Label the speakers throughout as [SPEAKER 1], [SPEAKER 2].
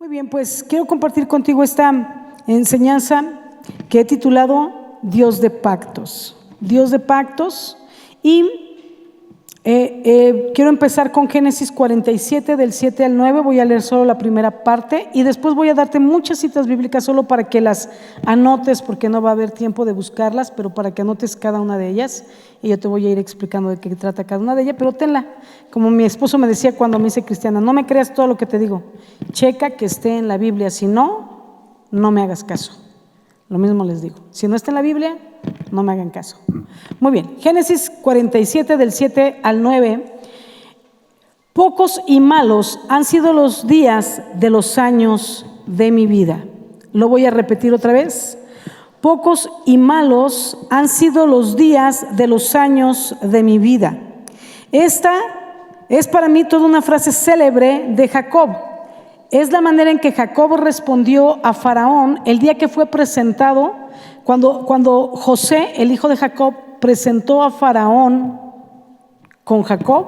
[SPEAKER 1] Muy bien, pues quiero compartir contigo esta enseñanza que he titulado Dios de pactos. Dios de pactos. Y quiero empezar con Génesis 47, del 7 al 9. Voy a leer solo la primera parte y después voy a darte muchas citas bíblicas solo para que las anotes, porque no va a haber tiempo de buscarlas, pero para que anotes cada una de ellas. Y yo te voy a ir explicando de qué trata cada una de ellas, pero tenla. Como mi esposo me decía cuando me hice cristiana, no me creas todo lo que te digo, checa que esté en la Biblia, si no, no me hagas caso. Lo mismo les digo, si no está en la Biblia, no me hagan caso. Muy bien, Génesis 47 del 7 al 9. Pocos y malos han sido los días de los años de mi vida. Lo voy a repetir otra vez. Pocos y malos han sido los días de los años de mi vida. Esta es para mí toda una frase célebre de Jacob. Es la manera en que Jacob respondió a Faraón el día que fue presentado, cuando José, el hijo de Jacob, presentó a Faraón con Jacob.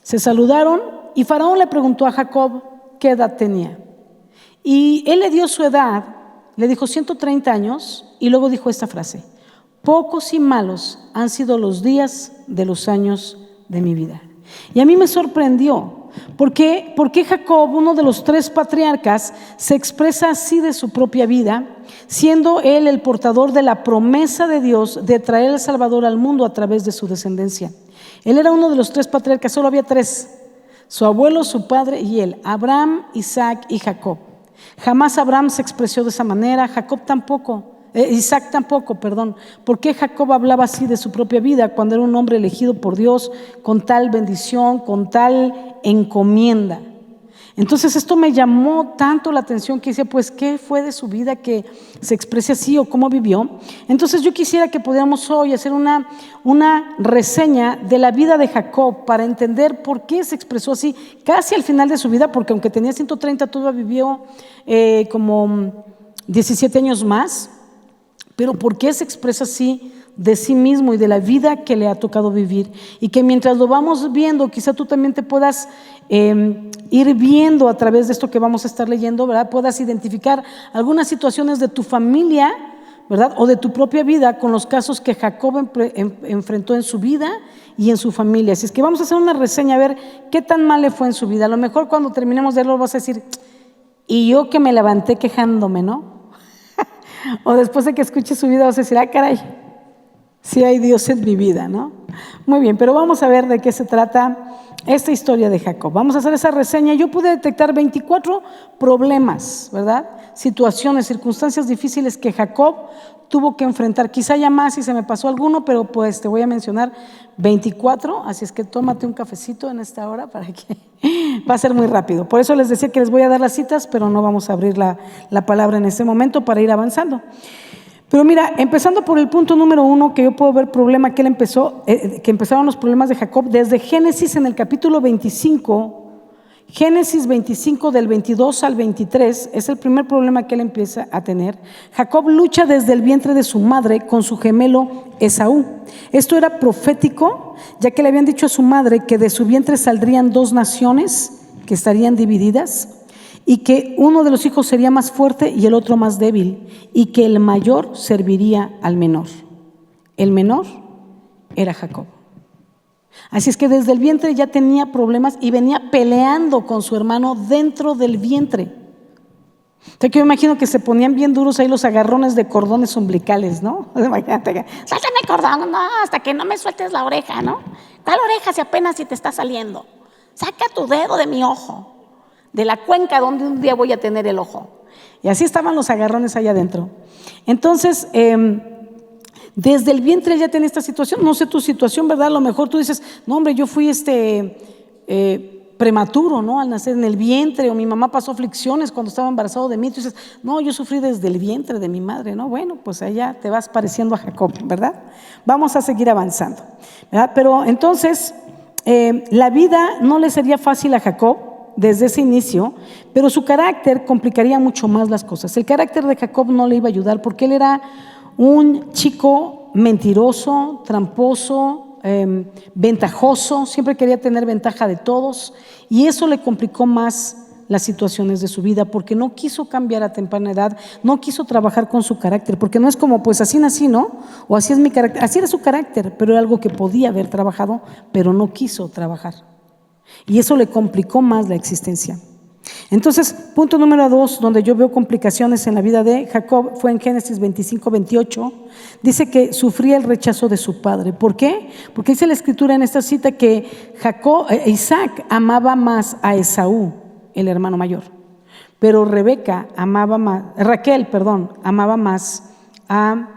[SPEAKER 1] Se saludaron y Faraón le preguntó a Jacob qué edad tenía. Y él le dio su edad, le dijo 130 años y luego dijo esta frase: pocos y malos han sido los días de los años de mi vida. Y a mí me sorprendió. ¿Por qué Jacob, uno de los 3 patriarcas, se expresa así de su propia vida, siendo él el portador de la promesa de Dios de traer al Salvador al mundo a través de su descendencia? Él era uno de los 3 patriarcas, solo había 3, su abuelo, su padre y él, Abraham, Isaac y Jacob. Jamás Abraham se expresó de esa manera, Isaac tampoco. ¿Por qué Jacob hablaba así de su propia vida cuando era un hombre elegido por Dios con tal bendición, con tal encomienda? Entonces esto me llamó tanto la atención que decía, pues, ¿qué fue de su vida que se exprese así o cómo vivió? Entonces yo quisiera que pudiéramos hoy hacer una reseña de la vida de Jacob para entender por qué se expresó así casi al final de su vida, porque aunque tenía 130 todavía vivió como 17 años más. Pero ¿por qué se expresa así de sí mismo y de la vida que le ha tocado vivir? Y que mientras lo vamos viendo, quizá tú también te puedas ir viendo a través de esto que vamos a estar leyendo, ¿verdad? Puedas identificar algunas situaciones de tu familia, ¿verdad? O de tu propia vida con los casos que Jacob enfrentó en su vida y en su familia. Así es que vamos a hacer una reseña a ver qué tan mal le fue en su vida. A lo mejor cuando terminemos de leerlo vas a decir, y yo que me levanté quejándome, ¿no? O después de que escuches su vida vas a decir, caray, sí hay Dios en mi vida, ¿no? Muy bien, pero vamos a ver de qué se trata esta historia de Jacob. Vamos a hacer esa reseña. Yo pude detectar 24 problemas, ¿verdad? Situaciones, circunstancias difíciles que Jacob tuvo que enfrentar. Quizá ya más si se me pasó alguno, pero pues te voy a mencionar 24, así es que tómate un cafecito en esta hora para que va a ser muy rápido. Por eso les decía que les voy a dar las citas, pero no vamos a abrir la palabra en este momento para ir avanzando. Pero mira, empezando por el punto número 1, que yo puedo ver problema que él empezó, que empezaron los problemas de Jacob desde Génesis en el capítulo 25. Génesis 25 del 22 al 23 es el primer problema que él empieza a tener. Jacob lucha desde el vientre de su madre con su gemelo Esaú. Esto era profético, ya que le habían dicho a su madre que de su vientre saldrían 2 naciones que estarían divididas y que uno de los hijos sería más fuerte y el otro más débil y que el mayor serviría al menor. El menor era Jacob. Así es que desde el vientre ya tenía problemas y venía peleando con su hermano dentro del vientre. Entonces yo me imagino que se ponían bien duros ahí los agarrones de cordones umbilicales, ¿no? Imagínate, suéltame el cordón, no, hasta que no me sueltes la oreja, ¿no? ¿Cuál oreja si apenas si te está saliendo? Saca tu dedo de mi ojo, de la cuenca donde un día voy a tener el ojo. Y así estaban los agarrones allá adentro. Entonces, desde el vientre ya tenía esta situación. No sé tu situación, ¿verdad? A lo mejor tú dices, no hombre, yo fui prematuro, ¿no? Al nacer en el vientre, o mi mamá pasó aflicciones cuando estaba embarazado de mí. Tú dices, no, yo sufrí desde el vientre de mi madre, ¿no? Bueno, pues allá te vas pareciendo a Jacob, ¿verdad? Vamos a seguir avanzando, ¿verdad? Pero entonces, la vida no le sería fácil a Jacob desde ese inicio, pero su carácter complicaría mucho más las cosas. El carácter de Jacob no le iba a ayudar porque él era un chico mentiroso, tramposo, ventajoso, siempre quería tener ventaja de todos y eso le complicó más las situaciones de su vida, porque no quiso cambiar a temprana edad, no quiso trabajar con su carácter, porque no es como, pues así nací, ¿no? O así es mi carácter, así era su carácter, pero era algo que podía haber trabajado, pero no quiso trabajar. Y eso le complicó más la existencia. Entonces, punto número 2, donde yo veo complicaciones en la vida de Jacob, fue en Génesis 25-28. Dice que sufría el rechazo de su padre. ¿Por qué? Porque dice la escritura en esta cita que Isaac amaba más a Esaú, el hermano mayor, pero Raquel amaba más a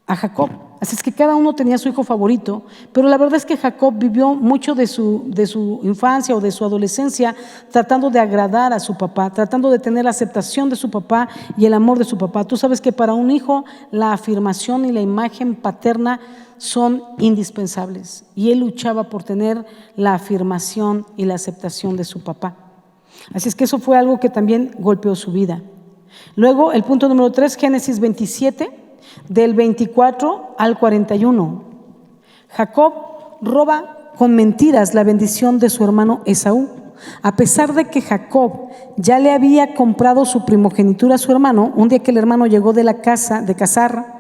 [SPEAKER 1] Jacob. Así es que cada uno tenía su hijo favorito, pero la verdad es que Jacob vivió mucho de su infancia o de su adolescencia tratando de agradar a su papá, tratando de tener la aceptación de su papá y el amor de su papá. Tú sabes que para un hijo la afirmación y la imagen paterna son indispensables, y él luchaba por tener la afirmación y la aceptación de su papá. Así es que eso fue algo que también golpeó su vida. Luego, el punto número 3, Génesis 27, del 24 al 41. Jacob roba con mentiras la bendición de su hermano Esaú. A pesar de que Jacob ya le había comprado su primogenitura a su hermano, un día que el hermano llegó de la casa de cazar,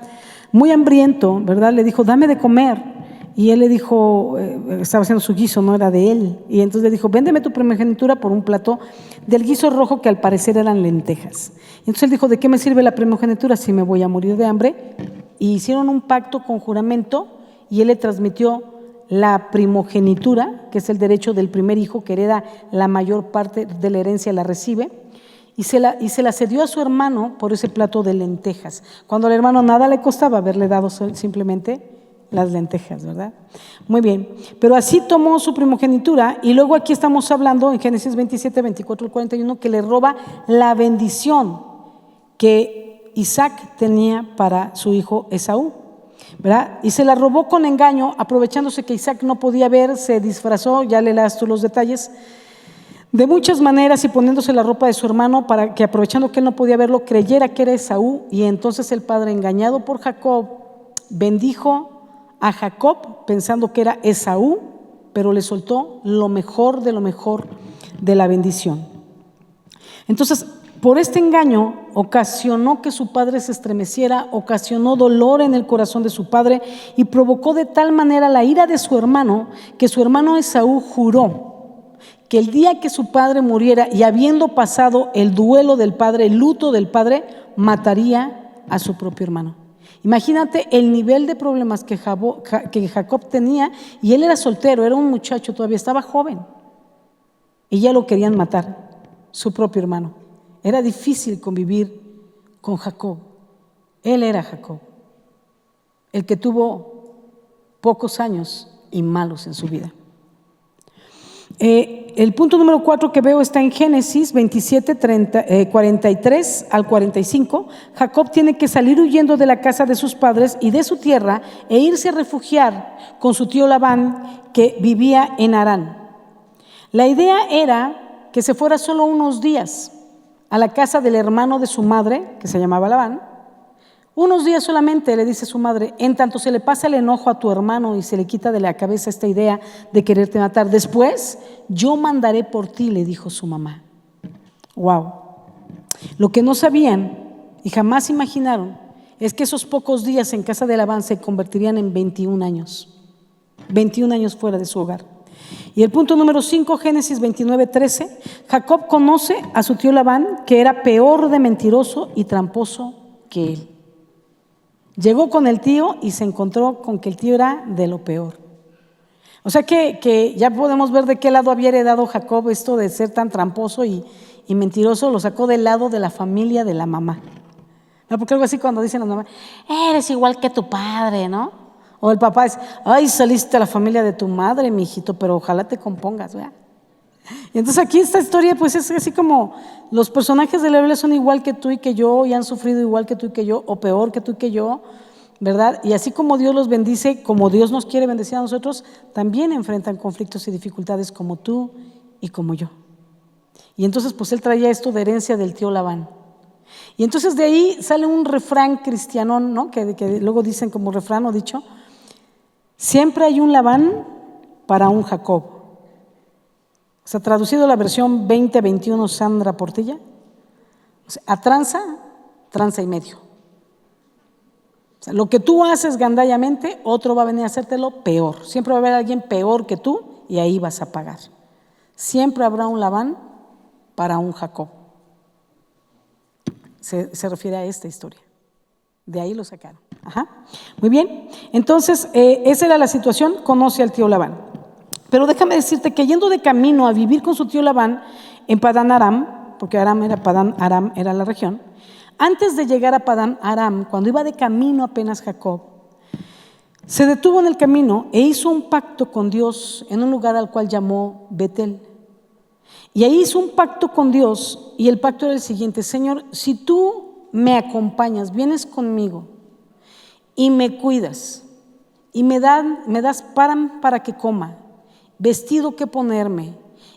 [SPEAKER 1] muy hambriento, ¿verdad? Le dijo, dame de comer. Y él le dijo, estaba haciendo su guiso, no era de él. Y entonces le dijo, véndeme tu primogenitura por un plato del guiso rojo que al parecer eran lentejas. Y entonces él dijo, ¿de qué me sirve la primogenitura si me voy a morir de hambre? Y hicieron un pacto con juramento, y él le transmitió la primogenitura, que es el derecho del primer hijo, que hereda la mayor parte de la herencia, la recibe, y se la cedió a su hermano por ese plato de lentejas, cuando al hermano nada le costaba haberle dado simplemente las lentejas, ¿verdad? Muy bien, pero así tomó su primogenitura, y luego aquí estamos hablando en Génesis 27, 24 al 41, que le roba la bendición que Isaac tenía para su hijo Esaú, ¿verdad? Y se la robó con engaño, aprovechándose que Isaac no podía ver, se disfrazó, ya le das tú los detalles, de muchas maneras, y poniéndose la ropa de su hermano para que, aprovechando que él no podía verlo, creyera que era Esaú. Y entonces el padre, engañado por Jacob, bendijo a Jacob pensando que era Esaú, pero le soltó lo mejor de la bendición. Entonces, por este engaño ocasionó que su padre se estremeciera, ocasionó dolor en el corazón de su padre, y provocó de tal manera la ira de su hermano, que su hermano Esaú juró que el día que su padre muriera, y habiendo pasado el duelo del padre, el luto del padre, mataría a su propio hermano. Imagínate el nivel de problemas que Jacob tenía, y él era soltero, era un muchacho, todavía estaba joven, y ya lo querían matar, su propio hermano. Era difícil convivir con Jacob. Él era Jacob, el que tuvo pocos años y malos en su vida. El punto número 4 que veo está en Génesis 27, 43 al 45. Jacob tiene que salir huyendo de la casa de sus padres y de su tierra, e irse a refugiar con su tío Labán, que vivía en Harán. La idea era que se fuera solo unos días a la casa del hermano de su madre, que se llamaba Labán. Unos días solamente, le dice su madre, en tanto se le pasa el enojo a tu hermano y se le quita de la cabeza esta idea de quererte matar. Después yo mandaré por ti, le dijo su mamá. Wow. Lo que no sabían y jamás imaginaron es que esos pocos días en casa de Labán se convertirían en 21 años. 21 años fuera de su hogar. Y el punto número 5, Génesis 29, 13. Jacob conoce a su tío Labán, que era peor de mentiroso y tramposo que él. Llegó con el tío y se encontró con que el tío era de lo peor. O sea que ya podemos ver de qué lado había heredado Jacob esto de ser tan tramposo y mentiroso. Lo sacó del lado de la familia de la mamá. ¿No? Porque algo así cuando dicen las mamás, eres igual que tu padre, ¿no? O el papá es, ay, saliste de la familia de tu madre, mi hijito, pero ojalá te compongas, ¿verdad? Y entonces aquí esta historia pues es así como los personajes de la Biblia son igual que tú y que yo, y han sufrido igual que tú y que yo, o peor que tú y que yo, ¿verdad? Y así como Dios los bendice, como Dios nos quiere bendecir a nosotros, también enfrentan conflictos y dificultades como tú y como yo. Y entonces pues él traía esto de herencia del tío Labán. Y entonces de ahí sale un refrán cristiano, ¿no? Que luego dicen como refrán o dicho, siempre hay un Labán para un Jacob. O sea, traducido la versión 2021 Sandra Portilla, o sea, a tranza, tranza y medio. O sea, lo que tú haces gandallamente, otro va a venir a hacértelo peor. Siempre va a haber alguien peor que tú y ahí vas a pagar. Siempre habrá un Labán para un Jacob. Se refiere a esta historia. De ahí lo sacaron. Ajá. Muy bien. Entonces, esa era la situación. Conoce al tío Labán. Pero déjame decirte que yendo de camino a vivir con su tío Labán en Padán Aram, porque Padán Aram era la región, antes de llegar a Padán Aram, cuando iba de camino apenas Jacob, se detuvo en el camino e hizo un pacto con Dios en un lugar al cual llamó Betel. Y ahí hizo un pacto con Dios y el pacto era el siguiente: Señor, si tú me acompañas, vienes conmigo y me cuidas y me das pan para que coma, vestido que ponerme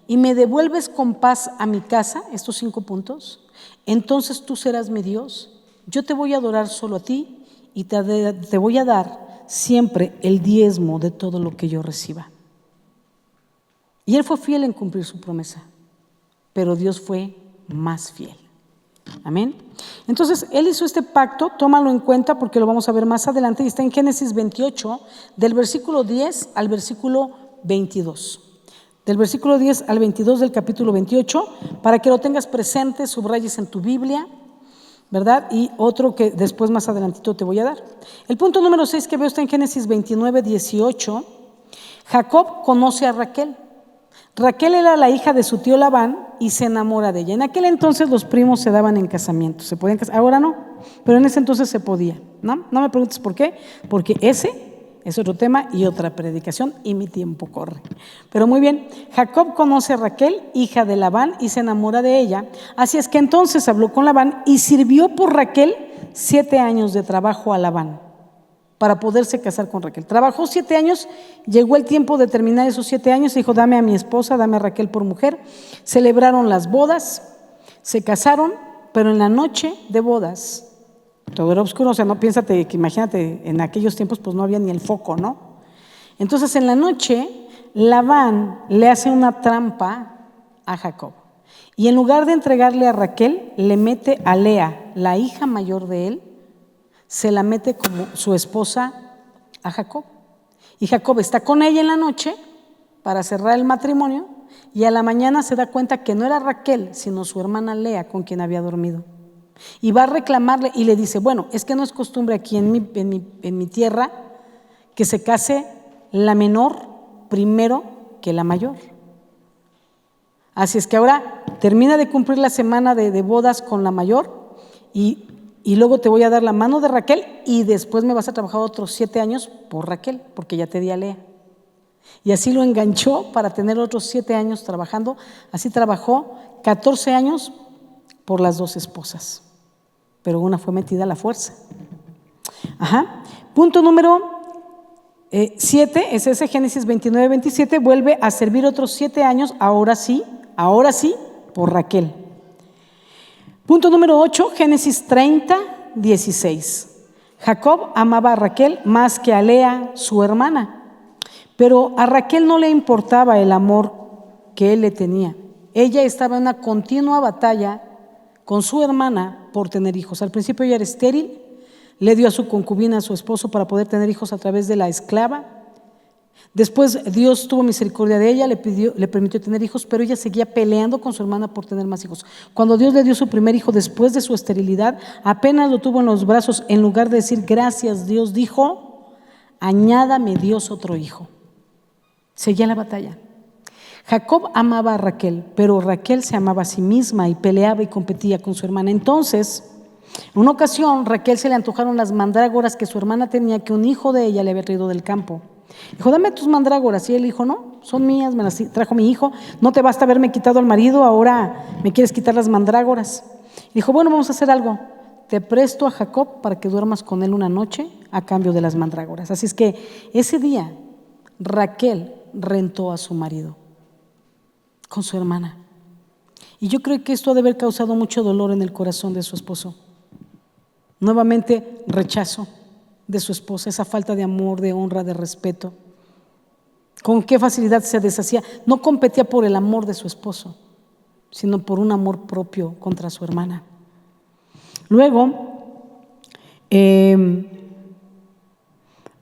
[SPEAKER 1] y me devuelves con paz a mi casa, estos 5 puntos, entonces tú serás mi Dios. Yo te voy a adorar solo a ti y te voy a dar siempre el diezmo de todo lo que yo reciba. Y él fue fiel en cumplir su promesa, pero Dios fue más fiel. Amén. Entonces, él hizo este pacto, tómalo en cuenta porque lo vamos a ver más adelante, y está en Génesis 28, del versículo 10 al versículo 22. Del versículo 10 al 22 del capítulo 28, para que lo tengas presente, subrayes en tu Biblia, ¿verdad? Y otro que después más adelantito te voy a dar. El punto número 6 que veo está en Génesis 29, 18. Jacob conoce a Raquel. Raquel era la hija de su tío Labán y se enamora de ella. En aquel entonces los primos se daban en casamiento, se podían casar, ahora no, pero en ese entonces se podía, ¿no? No me preguntes por qué, porque ese es otro tema y otra predicación y mi tiempo corre. Pero muy bien, Jacob conoce a Raquel, hija de Labán, y se enamora de ella. Así es que entonces habló con Labán y sirvió por Raquel 7 años de trabajo a Labán para poderse casar con Raquel. Trabajó 7 años, llegó el tiempo de terminar esos 7 años y dijo: dame a mi esposa, dame a Raquel por mujer. Celebraron las bodas, se casaron, pero en la noche de bodas todo era oscuro. O sea, no piénsate que, imagínate, en aquellos tiempos pues no había ni el foco, ¿no? Entonces en la noche Labán le hace una trampa a Jacob y en lugar de entregarle a Raquel, le mete a Lea, la hija mayor de él, se la mete como su esposa a Jacob. Y Jacob está con ella en la noche para cerrar el matrimonio y a la mañana se da cuenta que no era Raquel, sino su hermana Lea con quien había dormido. Y va a reclamarle y le dice: bueno, es que no es costumbre aquí en mi tierra que se case la menor primero que la mayor. Así es que ahora termina de cumplir la semana de bodas con la mayor y luego te voy a dar la mano de Raquel y después me vas a trabajar otros 7 años por Raquel, porque ya te di a Lea. Y así lo enganchó para tener otros 7 años trabajando. Así trabajó 14 años por las 2 esposas, pero una fue metida a la fuerza. Ajá. Punto número 7 es ese, Génesis 29, 27, vuelve a servir otros 7 años, ahora sí, por Raquel. Punto número 8, Génesis 30, 16. Jacob amaba a Raquel más que a Lea, su hermana, pero a Raquel no le importaba el amor que él le tenía. Ella estaba en una continua batalla con su hermana por tener hijos. Al principio ella era estéril, le dio a su concubina, a su esposo, para poder tener hijos a través de la esclava. Después Dios tuvo misericordia de ella, le permitió tener hijos, pero ella seguía peleando con su hermana por tener más hijos. Cuando Dios le dio su primer hijo después de su esterilidad, apenas lo tuvo en los brazos, en lugar de decir gracias, Dios dijo: añádame Dios otro hijo. Seguía la batalla. Jacob amaba a Raquel, pero Raquel se amaba a sí misma y peleaba y competía con su hermana. Entonces, en una ocasión, Raquel se le antojaron las mandrágoras que su hermana tenía, que un hijo de ella le había traído del campo. Dijo: dame tus mandrágoras. Y él dijo: no, son mías, me las trajo mi hijo. No te basta haberme quitado al marido, ahora me quieres quitar las mandrágoras. Dijo: bueno, vamos a hacer algo. Te presto a Jacob para que duermas con él una noche a cambio de las mandrágoras. Así es que ese día Raquel rentó a su marido con su hermana. Y yo creo que esto ha de haber causado mucho dolor en el corazón de su esposo. Nuevamente, rechazo de su esposa, esa falta de amor, de honra, de respeto. con qué facilidad se deshacía. No competía por el amor de su esposo, sino por un amor propio contra su hermana. Luego, en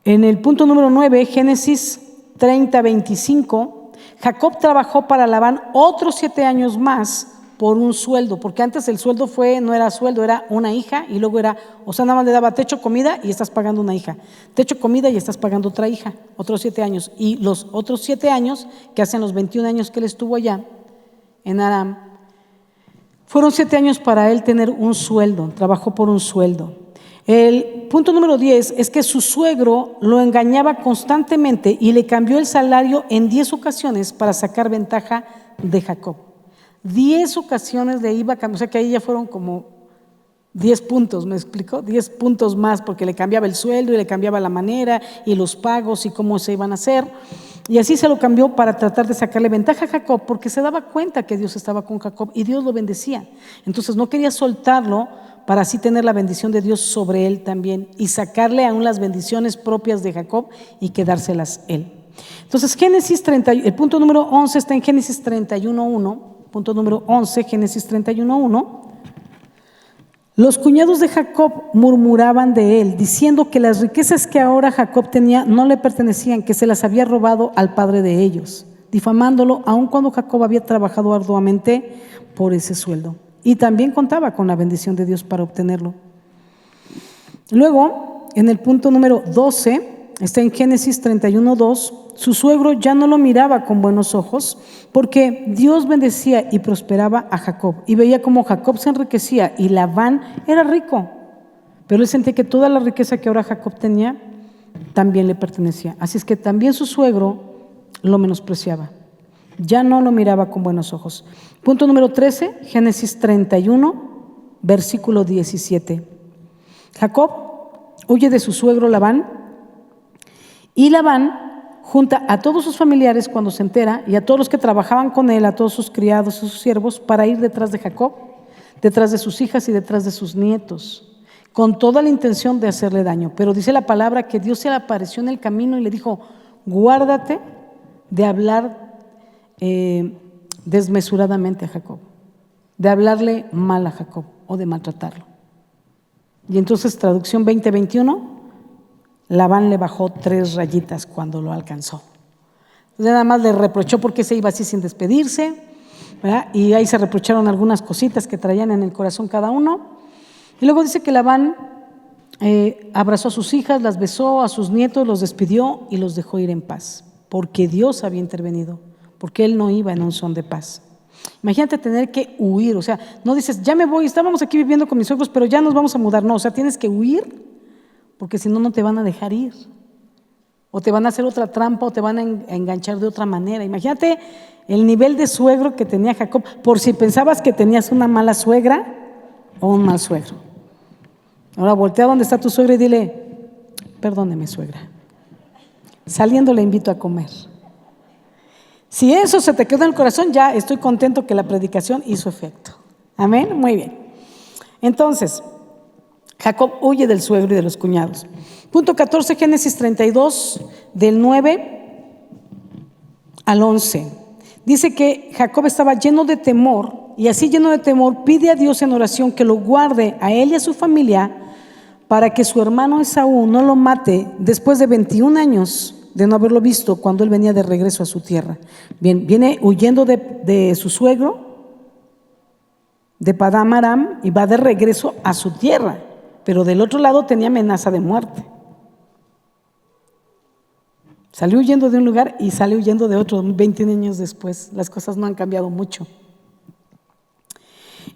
[SPEAKER 1] el punto número 9, Génesis 30:25, Jacob trabajó para Labán otros 7 años más por un sueldo, porque antes el sueldo no era sueldo, era una hija, y luego era, o sea, nada más le daba techo, comida y estás pagando una hija, techo, comida y estás pagando otra hija, otros 7 años, y los otros 7 años, que hacen los 21 años que él estuvo allá en Aram, fueron 7 años para él tener un sueldo, trabajó por un sueldo. El punto número 10 es que su suegro lo engañaba constantemente y le cambió el salario en 10 ocasiones para sacar ventaja de Jacob. 10 ocasiones le iba a cambiar, o sea que ahí ya fueron como 10 puntos, ¿me explico? 10 puntos más, porque le cambiaba el sueldo y le cambiaba la manera y los pagos y cómo se iban a hacer. Y así se lo cambió para tratar de sacarle ventaja a Jacob, porque se daba cuenta que Dios estaba con Jacob y Dios lo bendecía. Entonces no quería soltarlo para así tener la bendición de Dios sobre él también y sacarle aún las bendiciones propias de Jacob y quedárselas él. Entonces Génesis 30, el punto número 11 está en Génesis 31:1, punto número 11, Génesis 31:1. Los cuñados de Jacob murmuraban de él, diciendo que las riquezas que ahora Jacob tenía no le pertenecían, que se las había robado al padre de ellos, difamándolo aun cuando Jacob había trabajado arduamente por ese sueldo. Y también contaba con la bendición de Dios para obtenerlo. Luego, en el punto número 12, está en Génesis 31:2, su suegro ya no lo miraba con buenos ojos, porque Dios bendecía y prosperaba a Jacob, y veía como Jacob se enriquecía y Labán era rico, pero él sentía que toda la riqueza que ahora Jacob tenía también le pertenecía. Así es que también su suegro lo menospreciaba, ya no lo miraba con buenos ojos. Punto número 13, Génesis 31, versículo 17. Jacob huye de su suegro Labán, y Labán junta a todos sus familiares cuando se entera, y a todos los que trabajaban con él, a todos sus criados y sus siervos, para ir detrás de Jacob, detrás de sus hijas y detrás de sus nietos, con toda la intención de hacerle daño. Pero dice la palabra que Dios se le apareció en el camino y le dijo: guárdate de hablar desmesuradamente a Jacob, de hablarle mal a Jacob o de maltratarlo. Y entonces, traducción 20:21, Labán le bajó 3 rayitas cuando lo alcanzó. Entonces, nada más le reprochó porque se iba así sin despedirse, ¿verdad? Y ahí se reprocharon algunas cositas que traían en el corazón cada uno. Y luego dice que Labán abrazó a sus hijas, las besó, a sus nietos los despidió y los dejó ir en paz, porque Dios había intervenido, porque él no iba en un son de paz. Imagínate tener que huir, o sea, no dices, ya me voy, estábamos aquí viviendo con mis suegros, pero ya nos vamos a mudar. No, o sea, tienes que huir, porque si no, no te van a dejar ir, o te van a hacer otra trampa, o te van a enganchar de otra manera. Imagínate el nivel de suegro que tenía Jacob, por si pensabas que tenías una mala suegra o un mal suegro. Ahora voltea donde está tu suegra y dile: perdóneme, suegra, saliendo le invito a comer. Si eso se te quedó en el corazón, ya estoy contento que la predicación hizo efecto. Amén, muy bien. Entonces, Jacob huye del suegro y de los cuñados. Punto 14, Génesis 32, del 9 al 11. Dice que Jacob estaba lleno de temor, y así lleno de temor pide a Dios en oración que lo guarde a él y a su familia, para que su hermano Esaú no lo mate después de 21 años de no haberlo visto, cuando él venía de regreso a su tierra. Bien, viene huyendo de su suegro, de Padán Aram, y va de regreso a su tierra, pero del otro lado tenía amenaza de muerte. Salió huyendo de un lugar y salió huyendo de otro 21 años después. Las cosas no han cambiado mucho.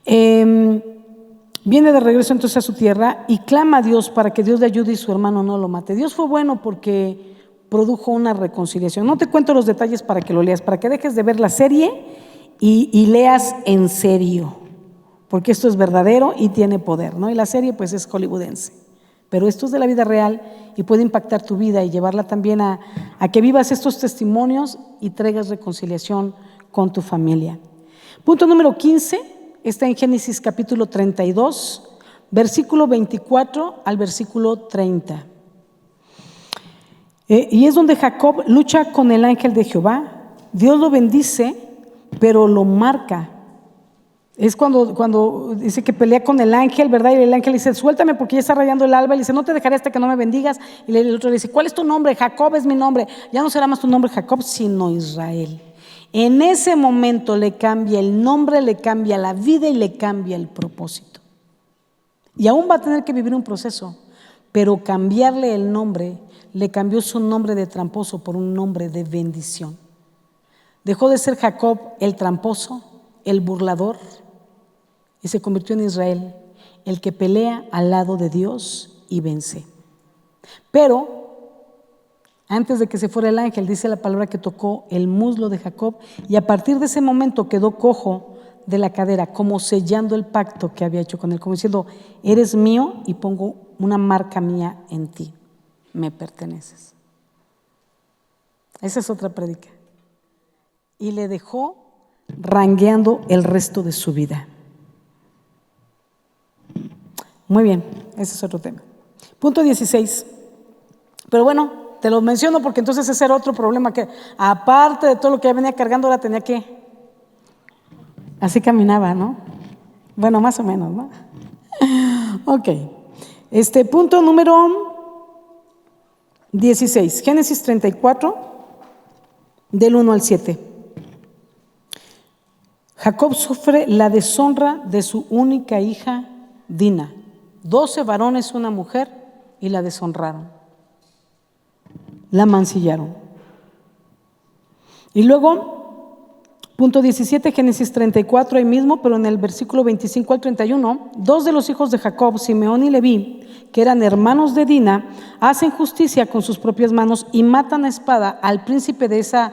[SPEAKER 1] Viene de regreso entonces a su tierra y clama a Dios para que Dios le ayude y su hermano no lo mate. Dios fue bueno porque produjo una reconciliación. No te cuento los detalles para que lo leas, para que dejes de ver la serie y leas en serio, porque esto es verdadero y tiene poder, ¿no? Y la serie pues es hollywoodense, pero esto es de la vida real y puede impactar tu vida y llevarla también a que vivas estos testimonios y traigas reconciliación con tu familia. Punto número 15 está en Génesis capítulo 32, versículo 24 al versículo 30. Y es donde Jacob lucha con el ángel de Jehová. Dios lo bendice, pero lo marca. Es cuando dice que pelea con el ángel, ¿verdad? Y el ángel le dice, suéltame porque ya está rayando el alba. Y le dice, no te dejaré hasta que no me bendigas. Y el otro le dice, ¿cuál es tu nombre? Jacob es mi nombre. Ya no será más tu nombre Jacob, sino Israel. En ese momento le cambia el nombre, le cambia la vida y le cambia el propósito. Y aún va a tener que vivir un proceso, pero cambiarle el nombre, le cambió su nombre de tramposo por un nombre de bendición. Dejó de ser Jacob el tramposo, el burlador, y se convirtió en Israel, el que pelea al lado de Dios y vence. Pero antes de que se fuera el ángel, dice la palabra que tocó el muslo de Jacob, y a partir de ese momento quedó cojo de la cadera, como sellando el pacto que había hecho con él, como diciendo, eres mío y pongo una marca mía en ti, me perteneces. Esa es otra prédica. Y le dejó rangueando el resto de su vida. Muy bien, ese es otro tema. Punto 16. Pero bueno, te lo menciono porque entonces ese era otro problema que, aparte de todo lo que ya venía cargando, ahora tenía que, así caminaba, ¿no? Bueno, más o menos, ¿no? Ok. Punto número 16, Génesis 34, del 1 al 7. Jacob sufre la deshonra de su única hija Dina. 12 varones, una mujer, y la deshonraron. La mancillaron. Y luego, punto 17, Génesis 34, ahí mismo, pero en el versículo 25 al 31, 2 de los hijos de Jacob, Simeón y Leví, que eran hermanos de Dina, hacen justicia con sus propias manos y matan a espada al príncipe de esa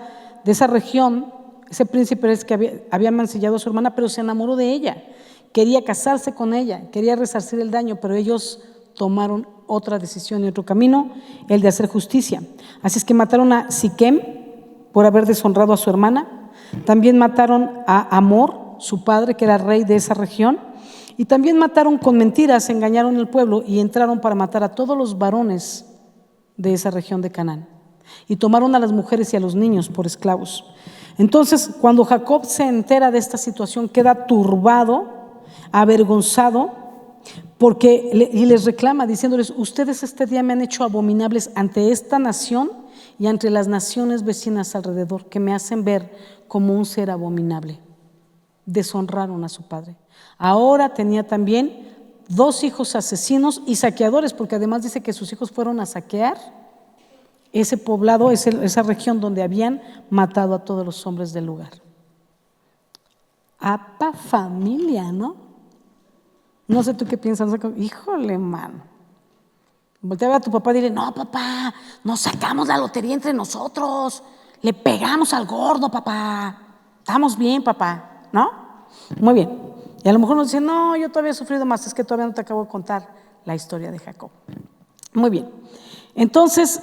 [SPEAKER 1] región. Ese príncipe es que había mancillado a su hermana, pero se enamoró de ella. Quería casarse con ella, quería resarcir el daño, pero ellos tomaron otra decisión y otro camino, el de hacer justicia. Así es que mataron a Siquem por haber deshonrado a su hermana. También mataron a Amor, su padre, que era rey de esa región. Y también mataron con mentiras, engañaron al pueblo y entraron para matar a todos los varones de esa región de Canaán. Y tomaron a las mujeres y a los niños por esclavos. Entonces, cuando Jacob se entera de esta situación, queda turbado, avergonzado, y les reclama diciéndoles, ustedes este día me han hecho abominables ante esta nación y ante las naciones vecinas alrededor, que me hacen ver como un ser abominable. Deshonraron a su padre. Ahora tenía también 2 hijos asesinos y saqueadores, porque además dice que sus hijos fueron a saquear ese poblado, esa región donde habían matado a todos los hombres del lugar. Apa familia, ¿no? No sé tú qué piensas. Híjole, mano. Voltea a ver a tu papá y dile, no, papá, nos sacamos la lotería entre nosotros. Le pegamos al gordo, papá. Estamos bien, papá, ¿no? Muy bien. Y a lo mejor nos dicen, no, yo todavía he sufrido más, es que todavía no te acabo de contar la historia de Jacob. Muy bien. Entonces,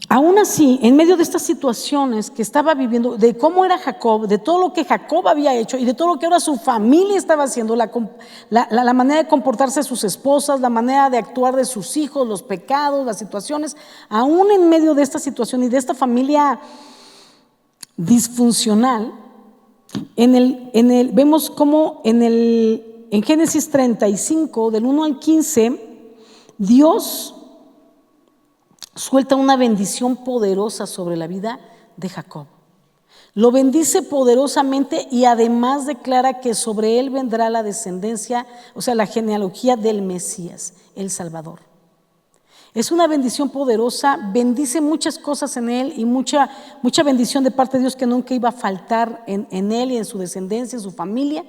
[SPEAKER 1] aún así, en medio de estas situaciones que estaba viviendo, de cómo era Jacob, de todo lo que Jacob había hecho y de todo lo que ahora su familia estaba haciendo, la manera de comportarse de sus esposas, la manera de actuar de sus hijos, los pecados, las situaciones, aún en medio de esta situación y de esta familia disfuncional, vemos cómo en Génesis 35, del 1 al 15, Dios suelta una bendición poderosa sobre la vida de Jacob. Lo bendice poderosamente y además declara que sobre él vendrá la descendencia, o sea, la genealogía del Mesías, el Salvador. Es una bendición poderosa, bendice muchas cosas en él y mucha bendición de parte de Dios que nunca iba a faltar en él y en su descendencia, en su familia.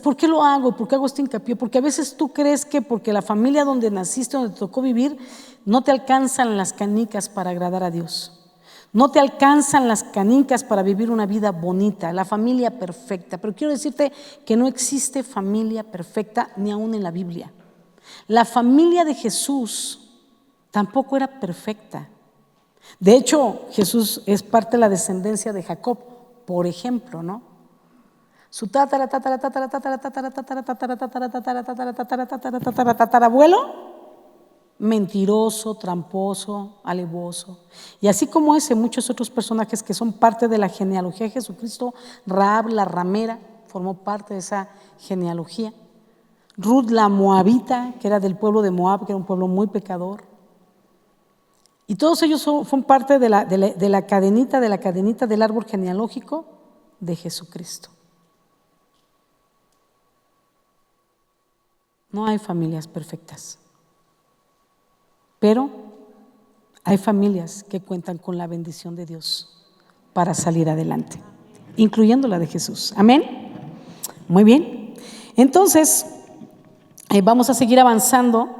[SPEAKER 1] ¿Por qué lo hago? ¿Por qué hago este hincapié? Porque a veces tú crees que porque la familia donde naciste, donde te tocó vivir, no te alcanzan las canicas para agradar a Dios. No te alcanzan las canicas para vivir una vida bonita, la familia perfecta. Pero quiero decirte que no existe familia perfecta ni aún en la Biblia. La familia de Jesús tampoco era perfecta. De hecho, Jesús es parte de la descendencia de Jacob, por ejemplo, ¿no? Su tatarabuelo mentiroso, tramposo, alevoso. Y así como ese, muchos otros personajes que son parte de la genealogía de Jesucristo. Rahab la ramera formó parte de esa genealogía. Ruth la moabita, que era del pueblo de Moab, que era un pueblo muy pecador. Y todos ellos son parte de la cadenita del árbol genealógico de Jesucristo. No hay familias perfectas, pero hay familias que cuentan con la bendición de Dios para salir adelante, incluyendo la de Jesús. Amén. Muy bien. Entonces, vamos a seguir avanzando.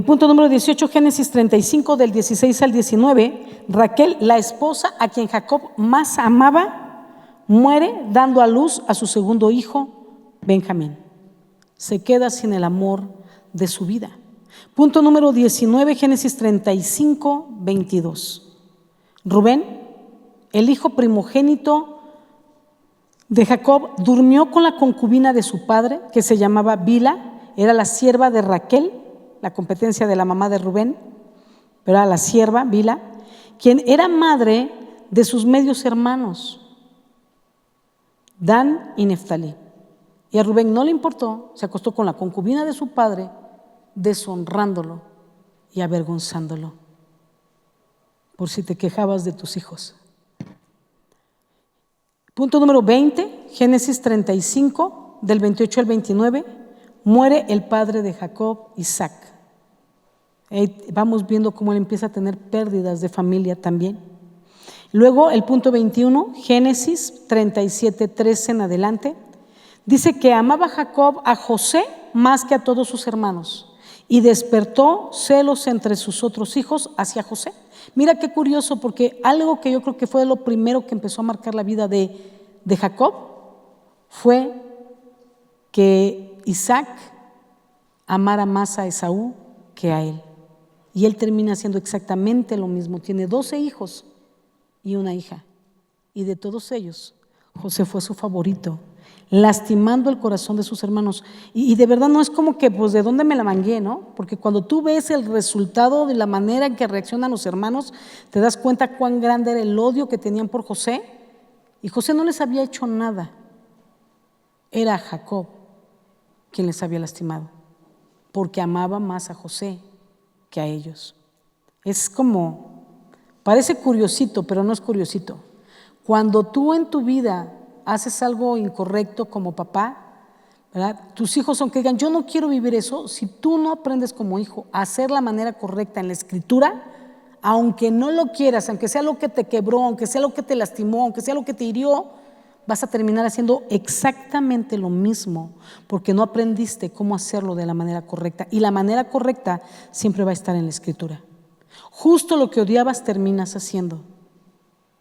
[SPEAKER 1] Punto número 18, Génesis 35, del 16 al 19. Raquel, la esposa a quien Jacob más amaba, muere dando a luz a su segundo hijo, Benjamín. Se queda sin el amor de su vida. Punto número 19, Génesis 35, 22. Rubén, el hijo primogénito de Jacob, durmió con la concubina de su padre, que se llamaba Bila, era la sierva de Raquel, la competencia de la mamá de Rubén, pero era la sierva Bila, quien era madre de sus medios hermanos, Dan y Neftalí. Y a Rubén no le importó, se acostó con la concubina de su padre, deshonrándolo y avergonzándolo. Por si te quejabas de tus hijos. Punto número 20, Génesis 35, del 28 al 29, muere el padre de Jacob, Isaac. Vamos viendo cómo él empieza a tener pérdidas de familia también. Luego el punto 21, Génesis 37, 13 en adelante, dice que amaba Jacob a José más que a todos sus hermanos y despertó celos entre sus otros hijos hacia José. Mira qué curioso, porque algo que yo creo que fue lo primero que empezó a marcar la vida de Jacob fue que Isaac amara más a Esaú que a él. Y él termina haciendo exactamente lo mismo. Tiene 12 hijos y una hija. Y de todos ellos, José fue su favorito, lastimando el corazón de sus hermanos. Y de verdad no es como que, pues, ¿de dónde me la mangué, no? Porque cuando tú ves el resultado de la manera en que reaccionan los hermanos, te das cuenta cuán grande era el odio que tenían por José. Y José no les había hecho nada. Era Jacob quien les había lastimado, porque amaba más a José que a ellos. Es como, parece curiosito, pero no es curiosito. Cuando tú en tu vida haces algo incorrecto como papá, ¿verdad? Tus hijos, aunque digan, yo no quiero vivir eso, si tú no aprendes como hijo a hacer la manera correcta en la escritura, aunque no lo quieras, aunque sea lo que te quebró, aunque sea lo que te lastimó, aunque sea lo que te hirió, vas a terminar haciendo exactamente lo mismo, porque no aprendiste cómo hacerlo de la manera correcta. Y la manera correcta siempre va a estar en la escritura. Justo lo que odiabas terminas haciendo,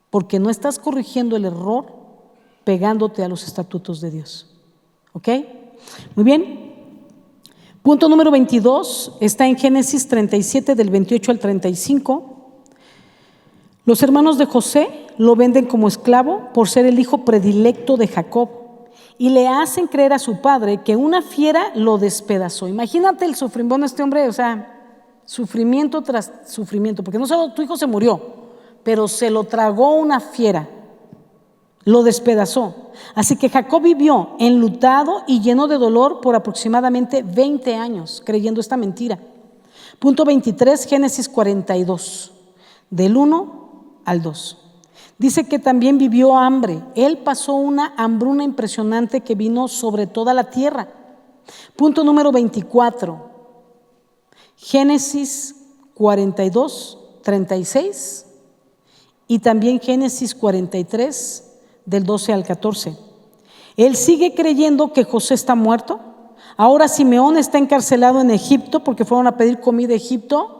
[SPEAKER 1] porque no estás corrigiendo el error pegándote a los estatutos de Dios. ¿Ok? Muy bien. Punto número 22 está en Génesis 37, del 28 al 35. Los hermanos de José lo venden como esclavo por ser el hijo predilecto de Jacob y le hacen creer a su padre que una fiera lo despedazó. Imagínate el sufrimiento de este hombre, o sea, sufrimiento tras sufrimiento, porque no solo tu hijo se murió, pero se lo tragó una fiera, lo despedazó. Así que Jacob vivió enlutado y lleno de dolor por aproximadamente 20 años, creyendo esta mentira. Punto 23, Génesis 42, del 1 al 2. Dice que también vivió hambre. Él pasó una hambruna impresionante que vino sobre toda la tierra. Punto número 24. Génesis 42, 36 y también Génesis 43, del 12 al 14. Él sigue creyendo que José está muerto. Ahora Simeón está encarcelado en Egipto porque fueron a pedir comida a Egipto.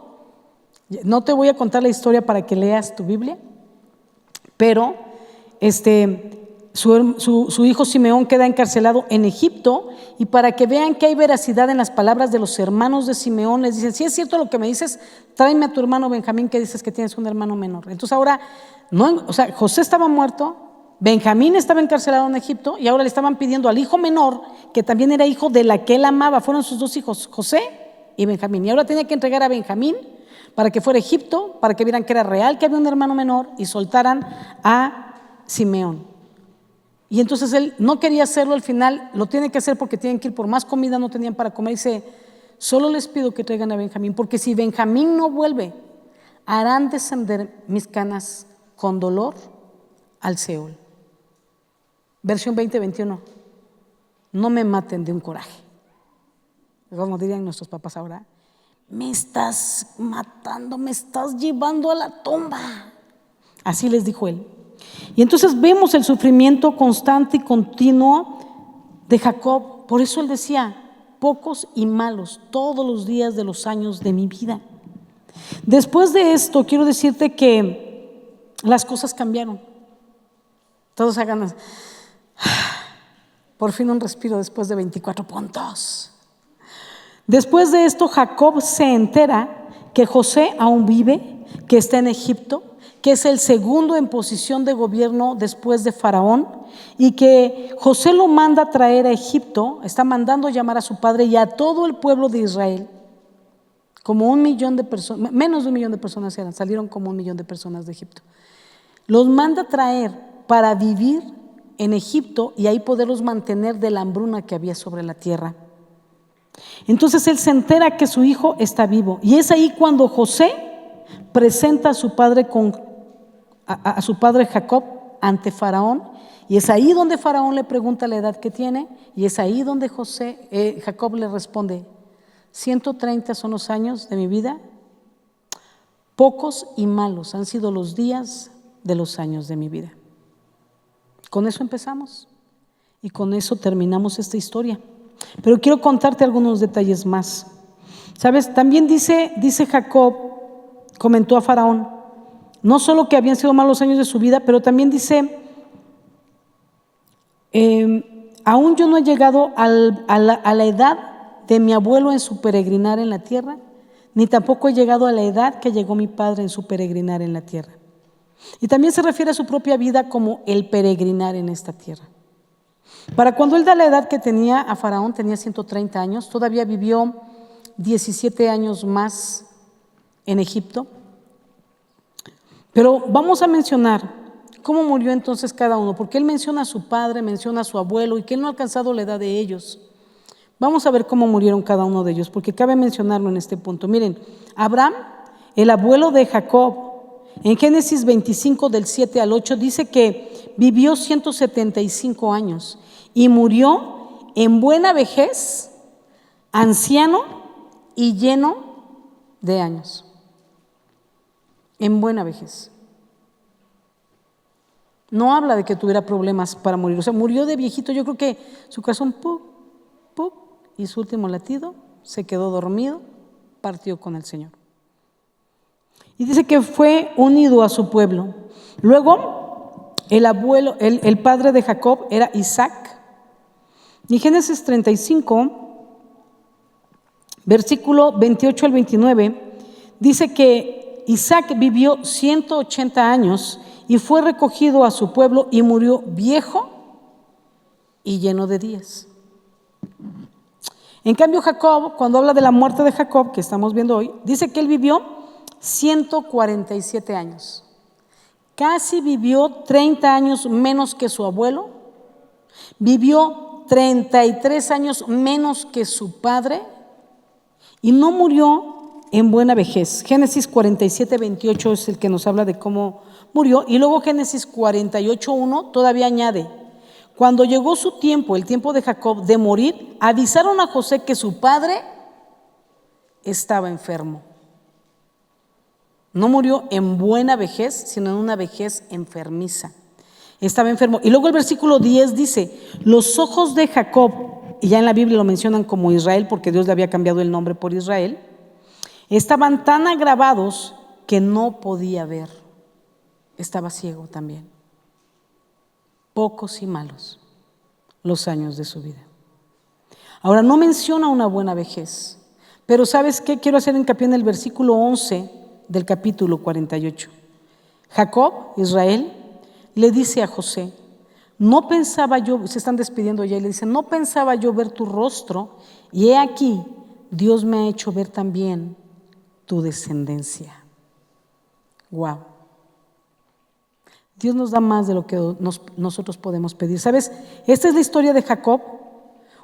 [SPEAKER 1] No te voy a contar la historia para que leas tu Biblia, pero su hijo Simeón queda encarcelado en Egipto, y para que vean que hay veracidad en las palabras de los hermanos de Simeón, les dicen, si es cierto lo que me dices, tráeme a tu hermano Benjamín, que dices que tienes un hermano menor. Entonces ahora, José estaba muerto, Benjamín estaba encarcelado en Egipto, y ahora le estaban pidiendo al hijo menor, que también era hijo de la que él amaba, fueron sus dos hijos, José y Benjamín. Y ahora tenía que entregar a Benjamín para que fuera a Egipto, para que vieran que era real, que había un hermano menor y soltaran a Simeón. Y entonces él no quería hacerlo, al final lo tiene que hacer porque tienen que ir por más comida, no tenían para comer. Y dice, solo les pido que traigan a Benjamín, porque si Benjamín no vuelve, harán descender mis canas con dolor al Seol. Versión 20:21. No me maten de un coraje. Como dirían nuestros papás ahora, me estás matando, me estás llevando a la tumba. Así les dijo él. Y entonces vemos el sufrimiento constante y continuo de Jacob. Por eso él decía, pocos y malos todos los días de los años de mi vida. Después de esto, quiero decirte que las cosas cambiaron. Todos hagan por fin un respiro después de 24 puntos. Después de esto, Jacob se entera que José aún vive, que está en Egipto, que es el segundo en posición de gobierno después de Faraón, y que José lo manda a traer a Egipto. Está mandando llamar a su padre y a todo el pueblo de Israel, como 1 millón de personas, menos de 1 millón de personas eran, salieron como 1 millón de personas de Egipto. Los manda a traer para vivir en Egipto y ahí poderlos mantener de la hambruna que había sobre la tierra. Entonces él se entera que su hijo está vivo, y es ahí cuando José presenta a su padre a su padre Jacob ante Faraón, y es ahí donde Faraón le pregunta la edad que tiene, y es ahí donde Jacob le responde, 130 son los años de mi vida, pocos y malos han sido los días de los años de mi vida. Con eso empezamos y con eso terminamos esta historia. Pero quiero contarte algunos detalles más. ¿Sabes? También dice Jacob, comentó a Faraón, no solo que habían sido malos años de su vida, pero también dice, aún yo no he llegado a la edad de mi abuelo en su peregrinar en la tierra, ni tampoco he llegado a la edad que llegó mi padre en su peregrinar en la tierra. Y también se refiere a su propia vida como el peregrinar en esta tierra. Para cuando él da la edad que tenía a Faraón, tenía 130 años, todavía vivió 17 años más en Egipto. Pero vamos a mencionar cómo murió entonces cada uno, porque él menciona a su padre, menciona a su abuelo y que él no ha alcanzado la edad de ellos. Vamos a ver cómo murieron cada uno de ellos, porque cabe mencionarlo en este punto. Miren, Abraham, el abuelo de Jacob, en Génesis 25 del 7 al 8 dice que vivió 175 años y murió en buena vejez, anciano y lleno de años. En buena vejez. No habla de que tuviera problemas para morir, o sea, murió de viejito. Yo creo que su corazón ¡puc! Y su último latido, se quedó dormido, partió con el Señor. Y dice que fue unido a su pueblo. Luego, el padre de Jacob era Isaac. Y Génesis 35, versículo 28 al 29, dice que Isaac vivió 180 años y fue recogido a su pueblo y murió viejo y lleno de días. En cambio, Jacob, cuando habla de la muerte de Jacob, que estamos viendo hoy, dice que él vivió 147 años. Casi vivió 30 años menos que su abuelo. Vivió 33 años menos que su padre y no murió en buena vejez. Génesis 47, 28 es el que nos habla de cómo murió. Y luego Génesis 48, 1 todavía añade, cuando llegó su tiempo, el tiempo de Jacob de morir, avisaron a José que su padre estaba enfermo. No murió en buena vejez, sino en una vejez enfermiza. Estaba enfermo. Y luego el versículo 10 dice, los ojos de Jacob, y ya en la Biblia lo mencionan como Israel, porque Dios le había cambiado el nombre por Israel, estaban tan agravados que no podía ver. Estaba ciego también. Pocos y malos los años de su vida. Ahora, no menciona una buena vejez, pero ¿sabes qué? Quiero hacer hincapié en el versículo 11 del capítulo 48. Jacob, Israel, le dice a José, no pensaba yo, se están despidiendo ya, y le dice, no pensaba yo ver tu rostro, y he aquí, Dios me ha hecho ver también tu descendencia. Wow. Dios nos da más de lo que nosotros podemos pedir. ¿Sabes? Esta es la historia de Jacob,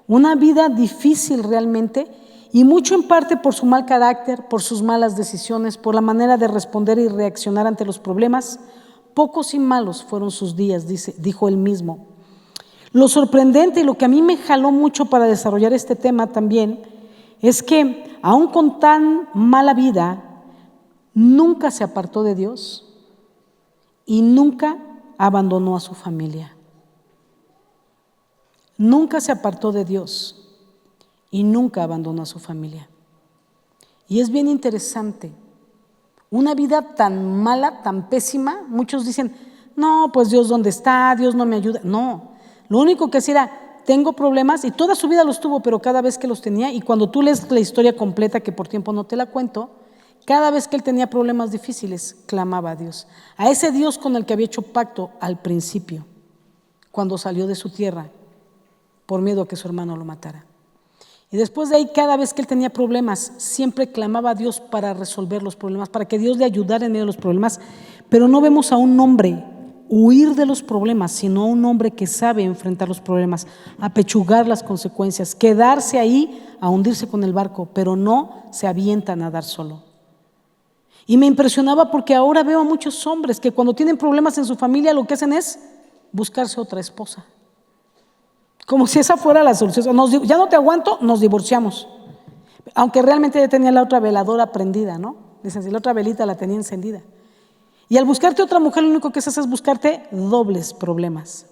[SPEAKER 1] una vida difícil realmente, y mucho en parte por su mal carácter, por sus malas decisiones, por la manera de responder y reaccionar ante los problemas. Pocos y malos fueron sus días, dijo él mismo. Lo sorprendente y lo que a mí me jaló mucho para desarrollar este tema también es que aún con tan mala vida, nunca se apartó de Dios y nunca abandonó a su familia. Nunca se apartó de Dios y nunca abandonó a su familia. Y es bien interesante. Una vida tan mala, tan pésima, muchos dicen, no, pues Dios ¿dónde está? Dios no me ayuda. No, lo único que hacía era, tengo problemas, y toda su vida los tuvo, pero cada vez que los tenía, y cuando tú lees la historia completa, que por tiempo no te la cuento, cada vez que él tenía problemas difíciles, clamaba a Dios. A ese Dios con el que había hecho pacto al principio, cuando salió de su tierra, por miedo a que su hermano lo matara. Y después de ahí, cada vez que él tenía problemas, siempre clamaba a Dios para resolver los problemas, para que Dios le ayudara en medio de los problemas. Pero no vemos a un hombre huir de los problemas, sino a un hombre que sabe enfrentar los problemas, apechugar las consecuencias, quedarse ahí a hundirse con el barco, pero no se avienta a nadar solo. Y me impresionaba porque ahora veo a muchos hombres que cuando tienen problemas en su familia lo que hacen es buscarse otra esposa. Como si esa fuera la solución. Ya no te aguanto, nos divorciamos. Aunque realmente ya tenía la otra veladora prendida, ¿no? Dicen, si la otra velita la tenía encendida. Y al buscarte otra mujer, lo único que haces es buscarte dobles problemas.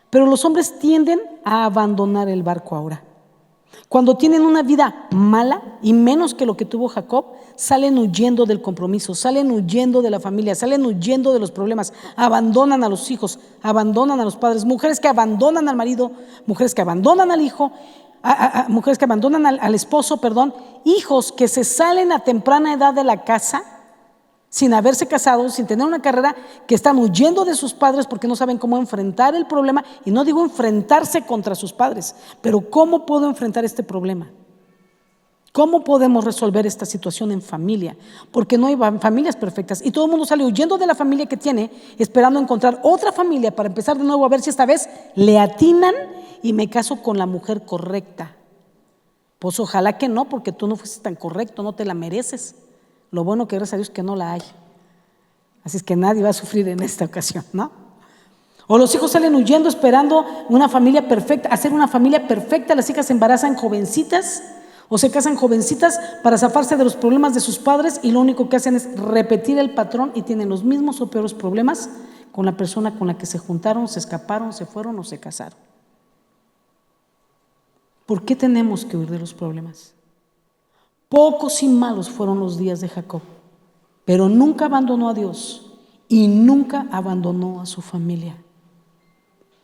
[SPEAKER 1] Pero los hombres tienden a abandonar el barco ahora. Cuando tienen una vida mala, y menos que lo que tuvo Jacob, salen huyendo del compromiso, salen huyendo de la familia, salen huyendo de los problemas, abandonan a los hijos, abandonan a los padres, mujeres que abandonan al marido, mujeres que abandonan al hijo, mujeres que abandonan al esposo, hijos que se salen a temprana edad de la casa, sin haberse casado, sin tener una carrera, que están huyendo de sus padres porque no saben cómo enfrentar el problema. Y no digo enfrentarse contra sus padres, pero ¿cómo puedo enfrentar este problema? ¿Cómo podemos resolver esta situación en familia? Porque no hay familias perfectas y todo el mundo sale huyendo de la familia que tiene, esperando encontrar otra familia para empezar de nuevo a ver si esta vez le atinan y me caso con la mujer correcta. Pues ojalá que no, porque tú no fuiste tan correcto, no te la mereces. Lo bueno que gracias a Dios que no la hay. Así es que nadie va a sufrir en esta ocasión, ¿no? O los hijos salen huyendo esperando una familia perfecta, hacer una familia perfecta. Las hijas se embarazan jovencitas o se casan jovencitas para zafarse de los problemas de sus padres, y lo único que hacen es repetir el patrón y tienen los mismos o peores problemas con la persona con la que se juntaron, se escaparon, se fueron o se casaron. ¿Por qué tenemos que huir de los problemas? Pocos y malos fueron los días de Jacob, pero nunca abandonó a Dios y nunca abandonó a su familia.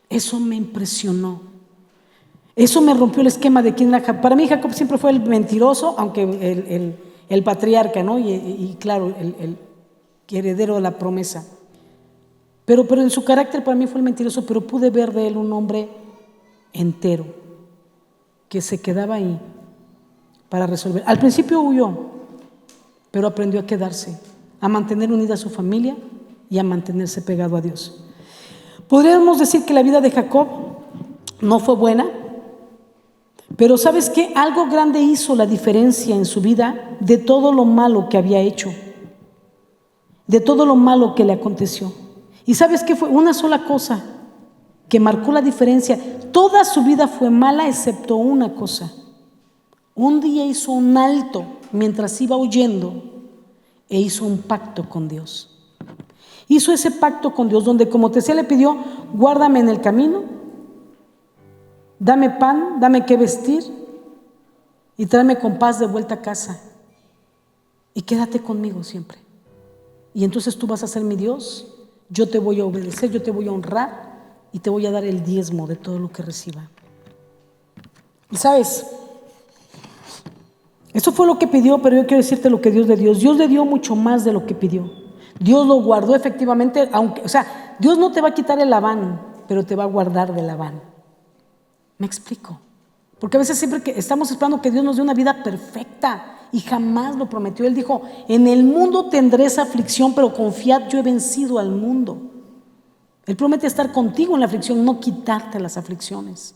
[SPEAKER 1] Eso me impresionó. Eso me rompió el esquema de quién era Jacob. Para mí Jacob siempre fue el mentiroso, aunque el patriarca, ¿no? Y claro, el heredero de la promesa. Pero en su carácter para mí fue el mentiroso, pero pude ver de él un hombre entero, que se quedaba ahí para resolver. Al principio huyó, pero aprendió a quedarse, a mantener unida a su familia y a mantenerse pegado a Dios. Podríamos decir que la vida de Jacob no fue buena, pero ¿sabes qué? Algo grande hizo la diferencia en su vida de todo lo malo que había hecho, de todo lo malo que le aconteció. ¿Y sabes qué fue? Una sola cosa que marcó la diferencia. Toda su vida fue mala excepto una cosa. Un día hizo un alto mientras iba huyendo e hizo un pacto con Dios. Hizo ese pacto con Dios donde, como te decía, le pidió: guárdame en el camino, dame pan, dame qué vestir y tráeme con paz de vuelta a casa y quédate conmigo siempre. Y entonces tú vas a ser mi Dios, yo te voy a obedecer, yo te voy a honrar y te voy a dar el diezmo de todo lo que reciba. Y sabes, eso fue lo que pidió, pero yo quiero decirte lo que Dios le dio. Dios le dio mucho más de lo que pidió. Dios lo guardó efectivamente, Dios no te va a quitar el Labán, pero te va a guardar del Labán. ¿Me explico? Porque a veces siempre que estamos esperando que Dios nos dé una vida perfecta, y jamás lo prometió. Él dijo: en el mundo tendréis aflicción, pero confiad, yo he vencido al mundo. Él promete estar contigo en la aflicción, no quitarte las aflicciones.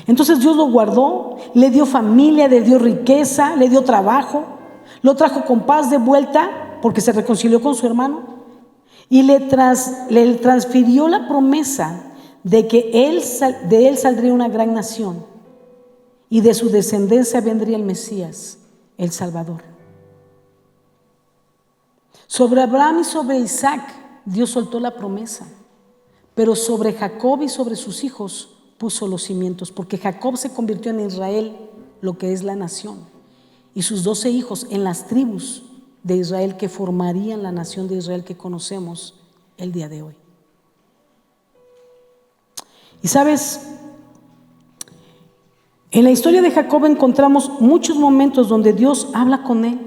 [SPEAKER 1] Entonces Dios lo guardó, le dio familia, le dio riqueza, le dio trabajo, lo trajo con paz de vuelta porque se reconcilió con su hermano, y le transfirió la promesa de que de él saldría una gran nación, y de su descendencia vendría el Mesías, el Salvador. Sobre Abraham y sobre Isaac Dios soltó la promesa, pero sobre Jacob y sobre sus hijos puso los cimientos, porque Jacob se convirtió en Israel, lo que es la nación, y sus 12 hijos en las tribus de Israel, que formarían la nación de Israel que conocemos el día de hoy. Y sabes, en la historia de Jacob encontramos muchos momentos donde Dios habla con él,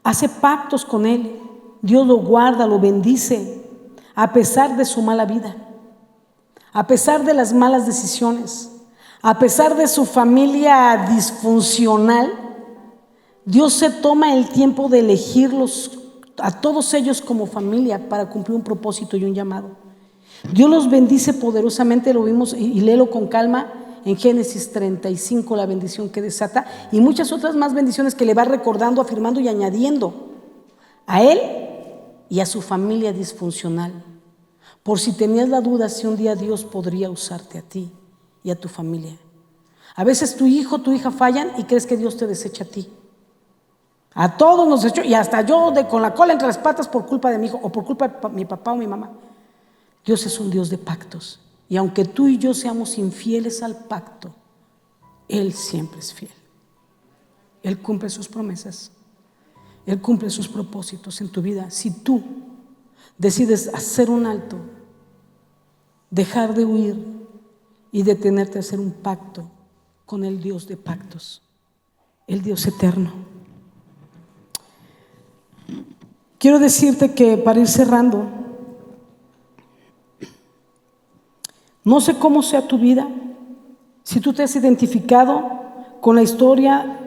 [SPEAKER 1] hace pactos con él. Dios lo guarda, lo bendice, a pesar de su mala vida, a pesar de las malas decisiones, a pesar de su familia disfuncional. Dios se toma el tiempo de elegirlos a todos ellos como familia para cumplir un propósito y un llamado. Dios los bendice poderosamente, lo vimos, y léelo con calma en Génesis 35, la bendición que desata, y muchas otras más bendiciones que le va recordando, afirmando y añadiendo a él y a su familia disfuncional. Por si tenías la duda si un día Dios podría usarte a ti y a tu familia. A veces tu hijo, tu hija fallan y crees que Dios te desecha a ti. A todos nos desechó, y hasta yo con la cola entre las patas por culpa de mi hijo o por culpa de mi papá o mi mamá. Dios es un Dios de pactos, y aunque tú y yo seamos infieles al pacto, Él siempre es fiel. Él cumple sus promesas, Él cumple sus propósitos en tu vida. Si tú decides hacer un alto, dejar de huir y detenerte a hacer un pacto con el Dios de pactos, el Dios eterno. Quiero decirte que, para ir cerrando, no sé cómo sea tu vida, si tú te has identificado con la historia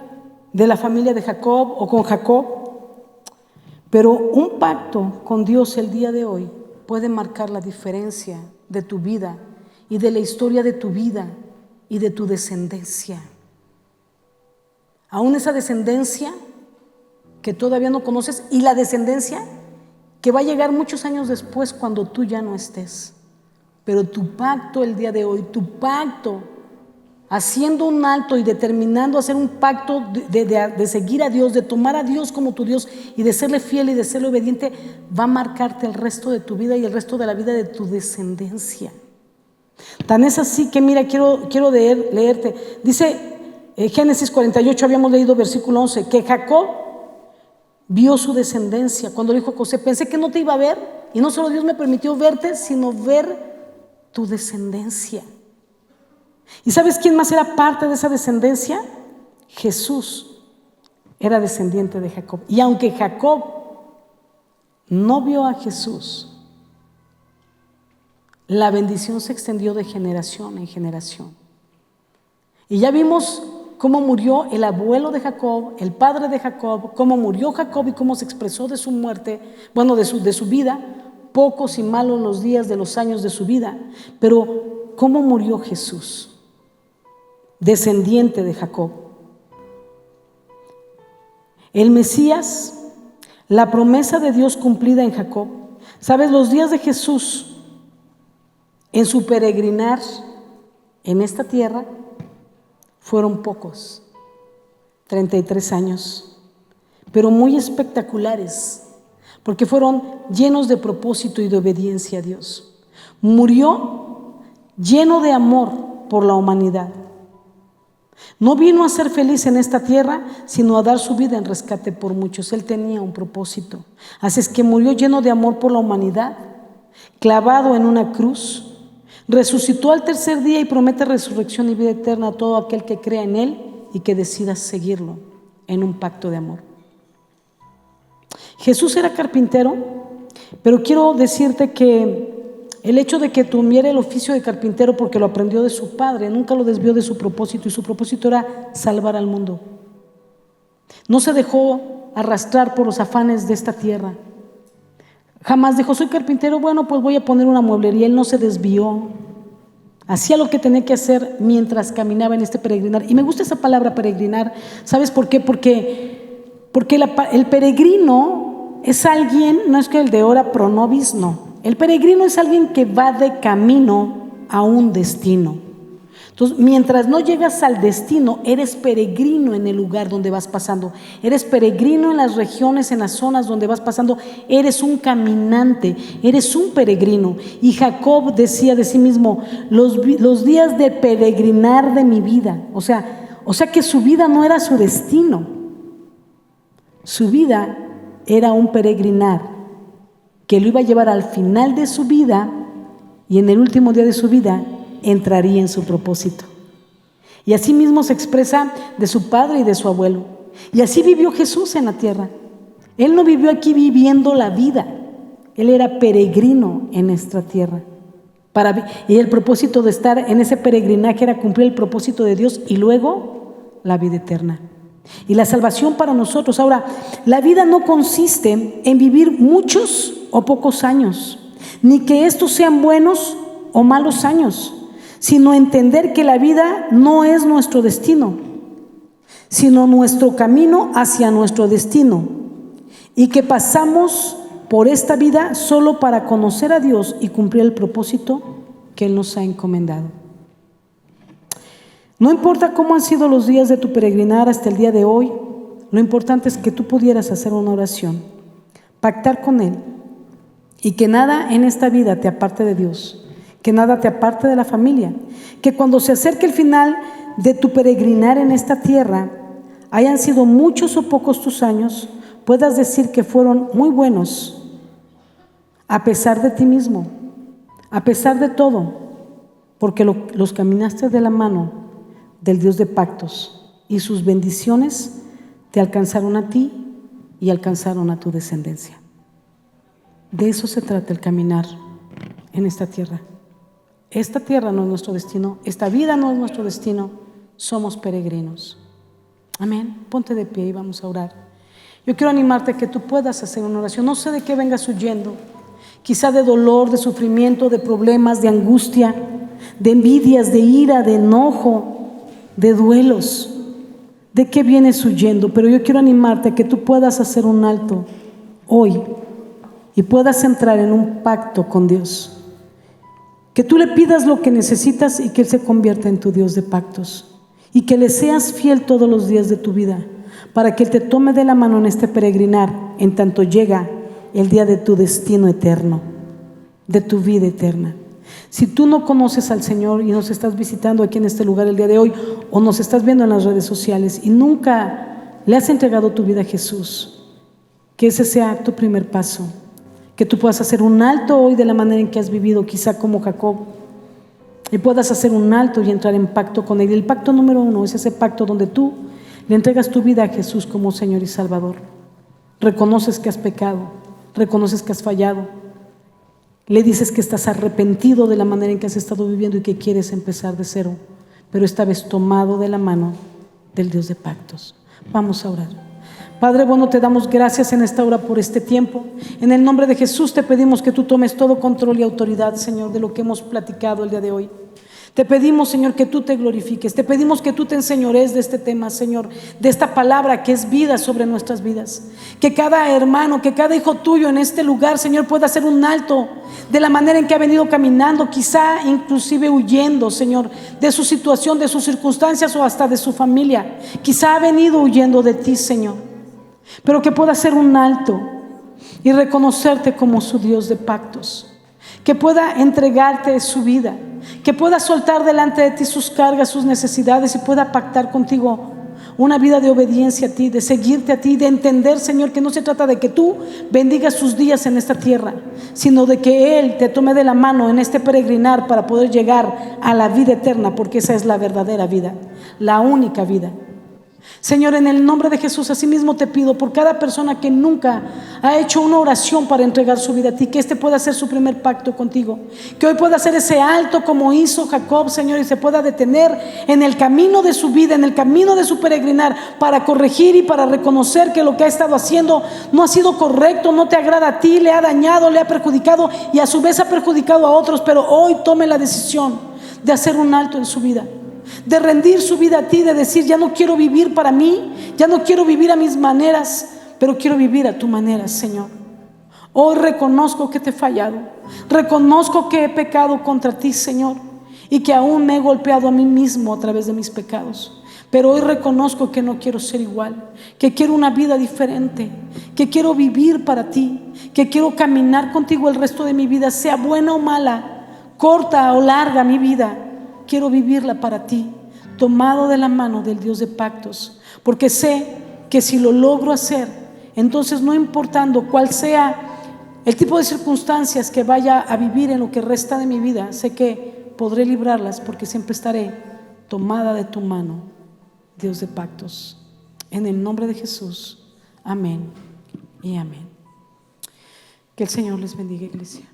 [SPEAKER 1] de la familia de Jacob o con Jacob, pero un pacto con Dios el día de hoy puede marcar la diferencia de tu vida y de la historia de tu vida y de tu descendencia. Aún esa descendencia que todavía no conoces, y la descendencia que va a llegar muchos años después cuando tú ya no estés. Pero tu pacto el día de hoy, tu pacto, haciendo un alto y determinando hacer un pacto de seguir a Dios, de tomar a Dios como tu Dios y de serle fiel y de serle obediente, va a marcarte el resto de tu vida y el resto de la vida de tu descendencia. Tan es así que, mira, quiero leerte. Dice Génesis 48, habíamos leído versículo 11, que Jacob vio su descendencia cuando le dijo a José: pensé que no te iba a ver, y no solo Dios me permitió verte, sino ver tu descendencia. ¿Y sabes quién más era parte de esa descendencia? Jesús era descendiente de Jacob. Y aunque Jacob no vio a Jesús, la bendición se extendió de generación en generación. Y ya vimos cómo murió el abuelo de Jacob, el padre de Jacob, cómo murió Jacob y cómo se expresó de su muerte, bueno, de su vida, pocos y malos los días de los años de su vida. Pero ¿cómo murió Jesús? Descendiente de Jacob. El Mesías, la promesa de Dios cumplida en Jacob. ¿Sabes? Los días de Jesús en su peregrinar en esta tierra fueron pocos, 33 años, pero muy espectaculares, porque fueron llenos de propósito y de obediencia a Dios. Murió lleno de amor por la humanidad. No vino a ser feliz en esta tierra, sino a dar su vida en rescate por muchos. Él tenía un propósito. Así es que murió lleno de amor por la humanidad, clavado en una cruz. Resucitó al tercer día y promete resurrección y vida eterna a todo aquel que crea en Él y que decida seguirlo en un pacto de amor. Jesús era carpintero, pero quiero decirte que El hecho de que tuviera el oficio de carpintero porque lo aprendió de su padre, nunca lo desvió de su propósito, y su propósito era salvar al mundo. No se dejó arrastrar por los afanes de esta tierra. Jamás dijo, soy carpintero, bueno, pues voy a poner una mueblería. Él no se desvió. Hacía lo que tenía que hacer mientras caminaba en este peregrinar. Y me gusta esa palabra peregrinar. ¿Sabes por qué? Porque el peregrino es alguien, no es que el de ora pro nobis, no. El peregrino es alguien que va de camino a un destino. Entonces, mientras no llegas al destino, eres peregrino en el lugar donde vas pasando. Eres peregrino en las regiones, en las zonas donde vas pasando. Eres un caminante, eres un peregrino. Y Jacob decía de sí mismo, los días de peregrinar de mi vida. O sea que su vida no era su destino. Su vida era un peregrinar que lo iba a llevar al final de su vida, y en el último día de su vida entraría en su propósito. Y así mismo se expresa de su padre y de su abuelo. Y así vivió Jesús en la tierra. Él no vivió aquí viviendo la vida. Él era peregrino en nuestra tierra. Y el propósito de estar en ese peregrinaje era cumplir el propósito de Dios y luego la vida eterna. Y la salvación para nosotros. Ahora, la vida no consiste en vivir muchos o pocos años, ni que estos sean buenos o malos años, sino entender que la vida no es nuestro destino, sino nuestro camino hacia nuestro destino, y que pasamos por esta vida solo para conocer a Dios y cumplir el propósito que Él nos ha encomendado. No importa cómo han sido los días de tu peregrinar hasta el día de hoy, lo importante es que tú pudieras hacer una oración, pactar con Él, y que nada en esta vida te aparte de Dios, que nada te aparte de la familia, que cuando se acerque el final de tu peregrinar en esta tierra, hayan sido muchos o pocos tus años, puedas decir que fueron muy buenos, a pesar de ti mismo, a pesar de todo, porque los caminaste de la mano del Dios de pactos, y sus bendiciones te alcanzaron a ti y alcanzaron a tu descendencia. De eso se trata el caminar en esta tierra. Esta tierra no es nuestro destino, esta vida no es nuestro destino, somos peregrinos. Amén. Ponte de pie y vamos a orar. Yo quiero animarte a que tú puedas hacer una oración. No sé de qué vengas huyendo, quizá de dolor, de sufrimiento, de problemas, de angustia, de envidias, de ira, de enojo, de duelos. ¿De qué vienes huyendo? Pero yo quiero animarte a que tú puedas hacer un alto hoy y puedas entrar en un pacto con Dios. Que tú le pidas lo que necesitas y que Él se convierta en tu Dios de pactos, y que le seas fiel todos los días de tu vida, para que Él te tome de la mano en este peregrinar, en tanto llega el día de tu destino eterno, de tu vida eterna. Si tú no conoces al Señor y nos estás visitando aquí en este lugar el día de hoy, o nos estás viendo en las redes sociales y nunca le has entregado tu vida a Jesús, que ese sea tu primer paso. Que tú puedas hacer un alto hoy de la manera en que has vivido, quizá como Jacob, y puedas hacer un alto y entrar en pacto con Él. El pacto número 1 es ese pacto donde tú le entregas tu vida a Jesús como Señor y Salvador. Reconoces que has pecado, reconoces que has fallado, le dices que estás arrepentido de la manera en que has estado viviendo y que quieres empezar de cero, pero esta vez tomado de la mano del Dios de pactos. Vamos a orar. Padre bueno, te damos gracias en esta hora por este tiempo. En el nombre de Jesús te pedimos que tú tomes todo control y autoridad, Señor, de lo que hemos platicado el día de hoy. Te pedimos, Señor, que tú te glorifiques. Te pedimos que tú te enseñores de este tema, Señor, de esta palabra que es vida sobre nuestras vidas. Que cada hermano, que cada hijo tuyo en este lugar, Señor, pueda hacer un alto de la manera en que ha venido caminando, quizá inclusive huyendo, Señor, de su situación, de sus circunstancias o hasta de su familia. Quizá ha venido huyendo de ti, Señor, pero que pueda hacer un alto y reconocerte como su Dios de pactos, que pueda entregarte su vida, que pueda soltar delante de ti sus cargas, sus necesidades, y pueda pactar contigo una vida de obediencia a ti, de seguirte a ti, de entender, Señor, que no se trata de que tú bendigas sus días en esta tierra, sino de que Él te tome de la mano en este peregrinar para poder llegar a la vida eterna, porque esa es la verdadera vida, la única vida. Señor, en el nombre de Jesús, asimismo te pido por cada persona que nunca ha hecho una oración para entregar su vida a ti, que este pueda hacer su primer pacto contigo, que hoy pueda hacer ese alto como hizo Jacob, Señor, y se pueda detener en el camino de su vida, en el camino de su peregrinar, para corregir y para reconocer que lo que ha estado haciendo no ha sido correcto, no te agrada a ti, le ha dañado, le ha perjudicado y a su vez ha perjudicado a otros, pero hoy tome la decisión de hacer un alto en su vida, de rendir su vida a ti, de decir: ya no quiero vivir para mí, ya no quiero vivir a mis maneras, pero quiero vivir a tu manera, Señor. Hoy reconozco que te he fallado, reconozco que he pecado contra ti, Señor, y que aún me he golpeado a mí mismo a través de mis pecados. Pero hoy reconozco que no quiero ser igual, que quiero una vida diferente, que quiero vivir para ti, que quiero caminar contigo el resto de mi vida, sea buena o mala, corta o larga mi vida. Quiero vivirla para ti, tomado de la mano del Dios de pactos, porque sé que si lo logro hacer, entonces no importando cuál sea el tipo de circunstancias que vaya a vivir en lo que resta de mi vida, sé que podré librarlas porque siempre estaré tomada de tu mano, Dios de pactos. En el nombre de Jesús, amén y amén. Que el Señor les bendiga, iglesia.